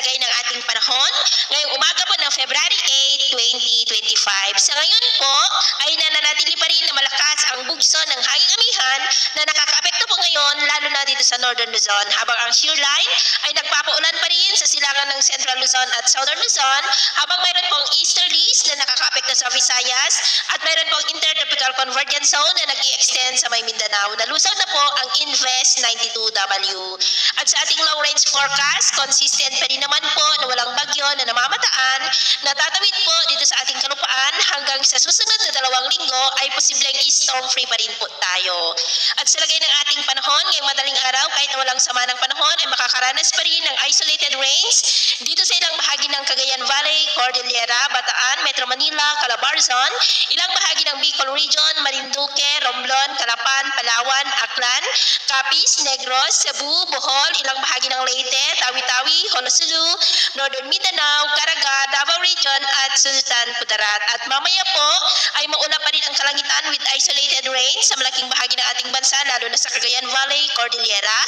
lagay ng ating panahon ngayong umaga po ng February 8, 2025. Sa ngayon po ay nananatili pa rin na malakas ang bugso ng hanging amihan na nakakaapekto po ngayon lalo na dito sa Northern Luzon, habang ang shear line ay nagpapaulan pa rin sa silangan ng Central Luzon at Southern Luzon, habang mayroon pong easterlies na nakakaapekto sa Visayas at mayroon pong intertropical convergence zone na nag-i-extend sa may Mindanao. Nalusaw na po ang Invest 92W. At sa ating long range forecast, consistent pa rin naman po na walang bagyo na namamataan na tatawid po dito sa ating kalupaan hanggang sa susunod na 2 linggo ay posibleng storm free pa rin po tayo. At sa lagay ng ating panahon ngayong madaling araw, kahit na walang sama ng panahon ay makakaranas pa rin ng isolated rains dito sa ilang bahagi ng Cagayan Valley, Cordillera, Bataan, Metro Manila, Calabarzon, ilang bahagi ng Bicol Region, Marinduque, Romblon, Calapan, Palawan, Aklan, Capiz, Negros, Cebu, Bohol, ilang bahagi ng Leyte, Tawi-Tawi, Honolulu, Northern Mindanao, Caraga, Davao Region at Sultan Kudarat. At mamaya po ay maulap pa rin ang kalangitan with isolated rain sa malaking bahagi ng ating bansa lalo na sa Cagayan Valley, Cordillera,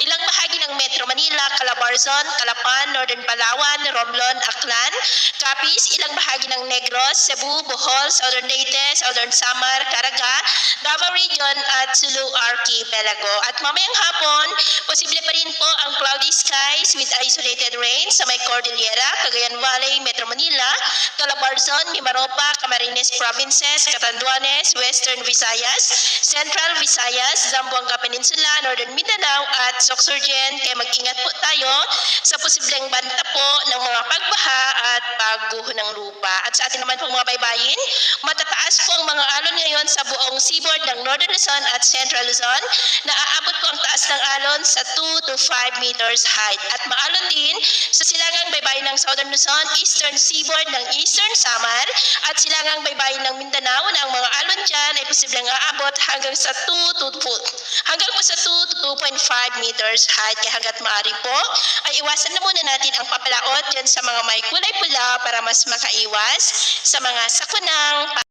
ilang bahagi ng Metro Manila, Calabarzon, Calapan, Northern Palawan, Romblon, Aklan, Capiz, ilang bahagi ng Negros, Cebu, Bohol, Southern Leyte, Southern Samar, Caraga, Davao Region at Sulu Archipelago. At mamayang hapon, posible pa rin po ang cloudy skies with isolated rain sa may Cordillera, Cagayan Valley, Metro Manila, Calabarzon, Mimaropa, Camarines Provinces, Catanduanes, Western Visayas, Central Visayas, Zamboanga Peninsula, Northern Mindanao at Sorsogon. Kaya mag-ingat po tayo sa posibleng banta po ng mga pagbaha at pagguho ng lupa. At sa atin naman po mga baybayin, matataas po ang mga alon ngayon sa buong seaboard ng Northern Luzon at Central Luzon na aabot po ang taas ng alon sa 2 to 5 meters height. At maalon din sa silangang baybayin ng Southern Luzon, Eastern Seaboard ng Eastern Samar at silangang baybayin ng Mindanao na ang mga alon dyan ay posibleng aabot hanggang sa 2 to 2.5 meters height. Kaya hanggat maaari po ay iwasan na muna natin ang papalaot dyan sa mga may kulay pula para mas makaiwas sa mga sakunang